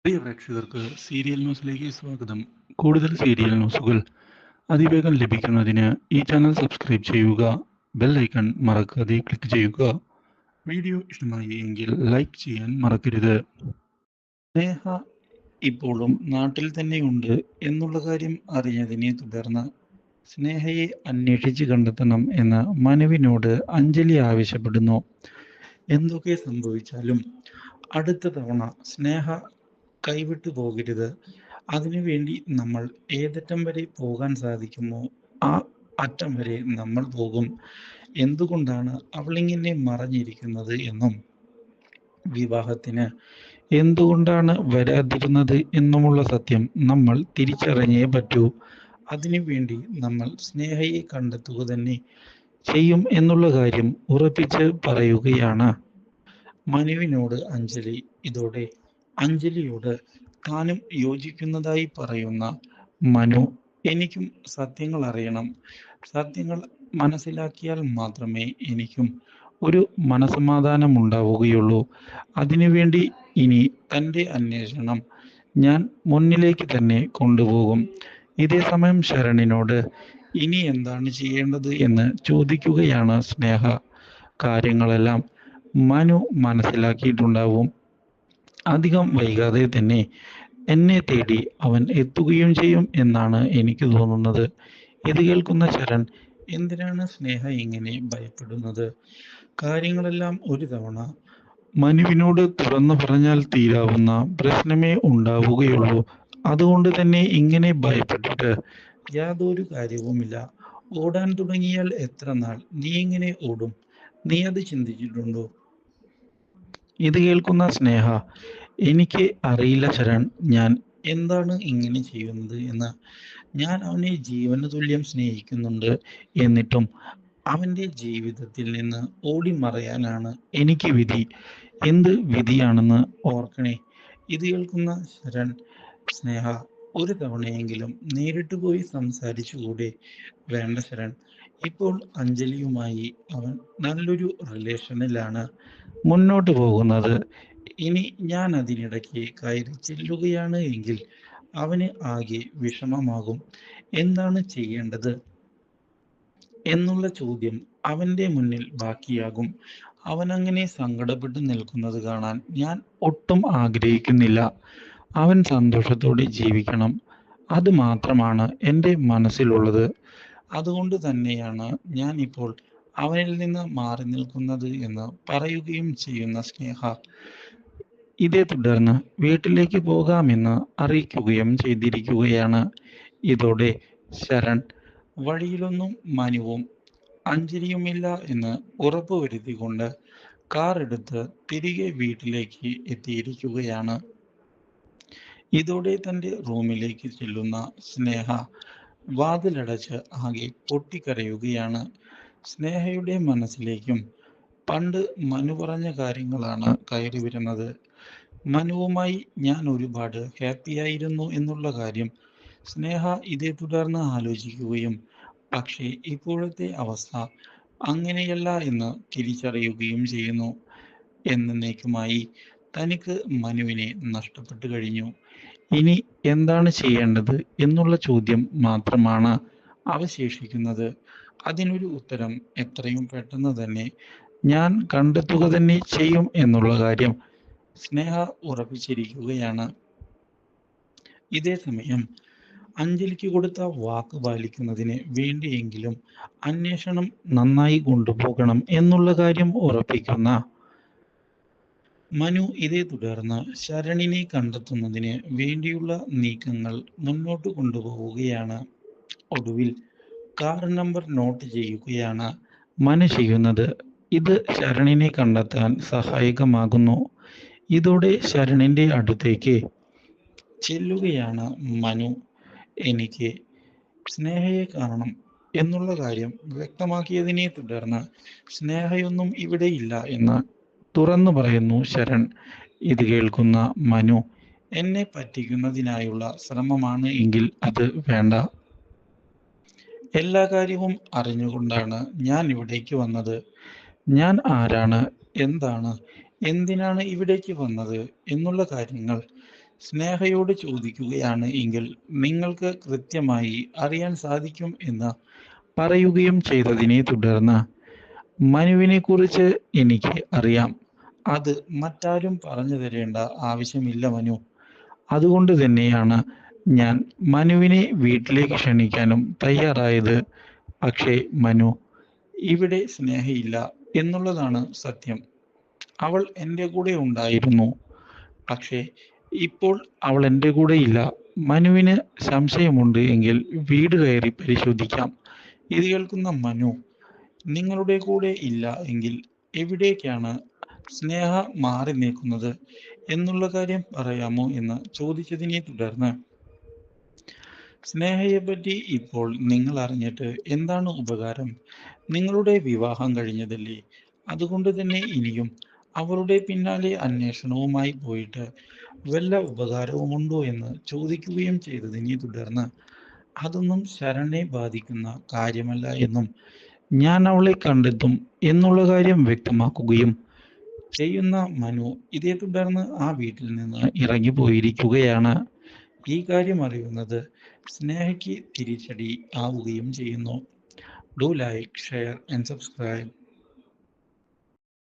പ്രിയ പ്രേക്ഷകർക്ക് സീരിയൽ ന്യൂസിലേക്ക് സ്വാഗതം. കൂടുതൽ സീരിയൽ ന്യൂസുകൾ അതിവേഗം ലഭിക്കുന്നതിന് ഈ ചാനൽ സബ്സ്ക്രൈബ് ചെയ്യുക. ബെൽ ഐക്കൺ മറക്കാതെ ക്ലിക്ക് ചെയ്യുക. വീഡിയോ ഇഷ്ടമായി എങ്കിൽ ലൈക്ക് ചെയ്യാൻ മറക്കരുത്. സ്നേഹ ഇപ്പോഴും നാട്ടിൽ തന്നെയുണ്ട് എന്നുള്ള കാര്യം അറിഞ്ഞതിനെ തുടർന്ന് സ്നേഹയെ അന്വേഷിച്ച് കണ്ടെത്തണം എന്ന് മനുവിനോട് അഞ്ജലി ആവശ്യപ്പെടുന്നു. എന്തൊക്കെ സംഭവിച്ചാലും അടുത്ത തവണ സ്നേഹ കൈവിട്ടു പോകരുത്. അതിനുവേണ്ടി നമ്മൾ ഏതറ്റം വരെ പോകാൻ സാധിക്കുമോ ആ അറ്റം വരെ നമ്മൾ പോകും. എന്തുകൊണ്ടാണ് അവളിങ്ങനെ മറഞ്ഞിരിക്കുന്നത് എന്നും വിവാഹത്തിന് എന്തുകൊണ്ടാണ് വരാതിരുന്നത് എന്നുമുള്ള സത്യം നമ്മൾ തിരിച്ചറിഞ്ഞേ പറ്റൂ. അതിനുവേണ്ടി നമ്മൾ സ്നേഹയെ കണ്ടെത്തുക തന്നെ ചെയ്യും എന്നുള്ള കാര്യം ഉറപ്പിച്ച് പറയുകയാണ് മനുവിനോട് അഞ്ജലി. ഇതോടെ അഞ്ജലിയോട് താനും യോജിക്കുന്നതായി പറയുന്ന മനു, എനിക്കും സത്യങ്ങൾ അറിയണം, സത്യങ്ങൾ മനസ്സിലാക്കിയാൽ മാത്രമേ എനിക്കും ഒരു മനസമാധാനം ഉണ്ടാവുകയുള്ളൂ. അതിനുവേണ്ടി ഇനി തൻ്റെ അന്വേഷണം ഞാൻ മുന്നിലേക്ക് തന്നെ കൊണ്ടുപോകും. ഇതേ സമയം ശരണിനോട് ഇനി എന്താണ് ചെയ്യേണ്ടത് എന്ന് ചോദിക്കുകയാണ് സ്നേഹ. കാര്യങ്ങളെല്ലാം മനു മനസ്സിലാക്കിയിട്ടുണ്ടാവും. അധികം വൈകാതെ തന്നെ എന്നെ തേടി അവൻ എത്തുകയും ചെയ്യും എന്നാണ് എനിക്ക് തോന്നുന്നത്. ഇത് കേൾക്കുന്ന ശരൺ, എന്തിനാണ് സ്നേഹ ഇങ്ങനെ ഭയപ്പെടുന്നത്? കാര്യങ്ങളെല്ലാം ഒരു തവണ മനുവിനോട് തുറന്നു പറഞ്ഞാൽ തീരാവുന്ന പ്രശ്നമേ ഉണ്ടാവുകയുള്ളൂ. അതുകൊണ്ട് തന്നെ ഇങ്ങനെ ഭയപ്പെട്ടിട്ട് യാതൊരു കാര്യവുമില്ല. ഓടാൻ തുടങ്ങിയാൽ എത്ര നാൾ നീ ഇങ്ങനെ ഓടും? നീ അത് ചിന്തിച്ചിട്ടുണ്ടോ? ഇത് കേൾക്കുന്ന സ്നേഹ, എനിക്ക് അറിയില്ല ശരൺ, ഞാൻ എന്താണ് ഇങ്ങനെ ചെയ്യുന്നത് എന്ന്. ഞാൻ അവനെ ജീവന തുല്യം സ്നേഹിക്കുന്നുണ്ട്. എന്നിട്ടും അവൻ്റെ ജീവിതത്തിൽ നിന്ന് ഓടി മറയാനാണ് എനിക്ക് വിധി. എന്ത് വിധിയാണെന്ന് ഓർക്കണേ. ഇത് കേൾക്കുന്ന ശരൺ, സ്നേഹ, ഒരു തവണയെങ്കിലും നേരിട്ട് പോയി സംസാരിച്ചുകൂടെ? വേണ്ട ശരൺ, ഇപ്പോൾ അഞ്ജലിയുമായി അവൻ നല്ലൊരു റിലേഷനിലാണ് മുന്നോട്ട് പോകുന്നത്. ഇനി ഞാൻ അതിനിടയ്ക്ക് കയറി ചെല്ലുകയാണ് എങ്കിൽ അവന് ആകെ വിഷമമാകും. എന്താണ് ചെയ്യേണ്ടത് എന്നുള്ള ചോദ്യം അവൻ്റെ മുന്നിൽ ബാക്കിയാകും. അവൻ അങ്ങനെ സങ്കടപ്പെട്ട് നിൽക്കുന്നത് കാണാൻ ഞാൻ ഒട്ടും ആഗ്രഹിക്കുന്നില്ല. അവൻ സന്തോഷത്തോടെ ജീവിക്കണം. അത് മാത്രമാണ് എൻ്റെ മനസ്സിലുള്ളത്. അതുകൊണ്ട് തന്നെയാണ് ഞാൻ ഇപ്പോൾ അവനിൽ നിന്ന് മാറി നിൽക്കുന്നത് എന്ന് പറയുകയും ചെയ്യുന്ന സ്നേഹ. ഇതേ തുടർന്ന് വീട്ടിലേക്ക് പോകാമെന്ന് അറിയിക്കുകയും ചെയ്തിരിക്കുകയാണ്. ഇതോടെ ശരൺ വഴിയിലൊന്നും മനുവും അഞ്ജലിയുമില്ല എന്ന് ഉറപ്പുവരുത്തിക്കൊണ്ട് കാർ എടുത്ത് തിരികെ വീട്ടിലേക്ക് എത്തിയിരിക്കുകയാണ്. ഇതോടെ തൻ്റെ റൂമിലേക്ക് ചെല്ലുന്ന സ്നേഹ വാതിലടച്ച് ആകെ പൊട്ടിക്കരയുകയാണ്. സ്നേഹയുടെ മനസ്സിലേക്കും പണ്ട് മനു പറഞ്ഞ കാര്യങ്ങളാണ് കയറി വരുന്നത്. മനുവുമായി ഞാൻ ഒരുപാട് ഹാപ്പിയായിരുന്നു എന്നുള്ള കാര്യം സ്നേഹ ഇതേ തുടർന്ന് ആലോചിക്കുകയും പക്ഷേ ഇപ്പോഴത്തെ അവസ്ഥ അങ്ങനെയല്ല എന്ന് തിരിച്ചറിയുകയും ചെയ്യുന്നു. എന്നേക്കുമായി തനിക്ക് മനുവിനെ നഷ്ടപ്പെട്ടു കഴിഞ്ഞു. ഇനി എന്താണ് ചെയ്യേണ്ടത് എന്നുള്ള ചോദ്യം മാത്രമാണ് അവശേഷിക്കുന്നത്. അതിനൊരു ഉത്തരം എത്രയും പെട്ടെന്ന് തന്നെ ഞാൻ കണ്ടെത്തുക തന്നെ ചെയ്യും എന്നുള്ള കാര്യം സ്നേഹ ഉറപ്പിച്ചിരിക്കുകയാണ്. ഇതേ സമയം അഞ്ജലിക്ക് കൊടുത്ത വാക്ക് പാലിക്കുന്നതിന് വേണ്ടിയെങ്കിലും അന്വേഷണം നന്നായി കൊണ്ടുപോകണം എന്നുള്ള കാര്യം ഉറപ്പിക്കുന്ന മനു ഇതേ തുടർന്ന് ശരണിനെ കണ്ടെത്തുന്നതിന് വേണ്ടിയുള്ള നീക്കങ്ങൾ മുന്നോട്ട് കൊണ്ടുപോവുകയാണ്. ഒടുവിൽ കാർ നമ്പർ നോട്ട് ചെയ്യുകയാണ് മനു ചെയ്യുന്നത്. ഇത് ശരണിനെ കണ്ടെത്താൻ സഹായകമാകുന്നു. ഇതോടെ ശരണിന്റെ അടുത്തേക്ക് ചെല്ലുകയാണ് മനു. എനിക്ക് സ്നേഹയെ കാണണം എന്നുള്ള കാര്യം വ്യക്തമാക്കിയതിനെ തുടർന്ന് സ്നേഹയൊന്നും ഇവിടെ ഇല്ല എന്ന് തുറന്നു പറയുന്നു ശരൺ. ഇത് കേൾക്കുന്ന മനു, എന്നെ പറ്റിക്കുന്നതിനായുള്ള ശ്രമമാണ് എങ്കിൽ അത് വേണ്ട. എല്ലാ കാര്യവും അറിഞ്ഞുകൊണ്ടാണ് ഞാൻ ഇവിടേക്ക് വന്നത്. ഞാൻ ആരാണ്, എന്താണ്, എന്തിനാണ് ഇവിടേക്ക് വന്നത് എന്നുള്ള കാര്യങ്ങൾ സ്നേഹയോട് ചോദിക്കുകയാണ് എങ്കിൽ നിങ്ങൾക്ക് കൃത്യമായി അറിയാൻ സാധിക്കും എന്ന് പറയുകയും ചെയ്തതിനെ തുടർന്ന് മനുവിനെക്കുറിച്ച് എനിക്ക് അറിയാം. അത് മറ്റാരും പറഞ്ഞു തരേണ്ട ആവശ്യമില്ല മനു. അതുകൊണ്ട് തന്നെയാണ് ഞാൻ മനുവിനെ വീട്ടിലേക്ക് ക്ഷണിക്കാനും തയ്യാറായത്. പക്ഷേ മനു, ഇവിടെ സ്നേഹയില്ല എന്നുള്ളതാണ് സത്യം. അവൾ എൻ്റെ കൂടെ ഉണ്ടായിരുന്നു. പക്ഷേ ഇപ്പോൾ അവൾ എൻ്റെ കൂടെ ഇല്ല. മനുവിന് സംശയമുണ്ട് എങ്കിൽ വീട് കയറി പരിശോധിക്കാം. ഇത് കേൾക്കുന്ന മനു, നിങ്ങളുടെ കൂടെ ഇല്ല എങ്കിൽ എവിടേക്കാണ് സ്നേഹ മാറി നിൽക്കുന്നത് എന്നുള്ള കാര്യം പറയാമോ എന്ന് ചോദിച്ചതിനെ തുടർന്ന്, സ്നേഹയെപ്പറ്റി ഇപ്പോൾ നിങ്ങൾ അറിഞ്ഞിട്ട് എന്താണ് ഉപകാരം? നിങ്ങളുടെ വിവാഹം കഴിഞ്ഞതല്ലേ? അതുകൊണ്ട് തന്നെ ഇനിയും അവളുടെ പിന്നാലെ അന്വേഷണവുമായി പോയിട്ട് വല്ല ഉപകാരവുമുണ്ടോ എന്ന് ചോദിക്കുകയും ചെയ്തതിനെ തുടർന്ന്, അതൊന്നും ശരണ്യെ ബാധിക്കുന്ന കാര്യമല്ല എന്നും ഞാൻ അവളെ കണ്ടെത്തും എന്നുള്ള കാര്യം വ്യക്തമാക്കുകയും ചെയ്യുന്ന മനു ഇതേ തുടർന്ന് ആ വീട്ടിൽ നിന്ന് ഇറങ്ങിപ്പോയിരിക്കുകയാണ്. ഈ കാര്യം അറിയുന്നത് സ്നേഹയ്ക്ക് തിരിച്ചടി ആവുകയും ചെയ്യുന്നു. Do like, share and subscribe.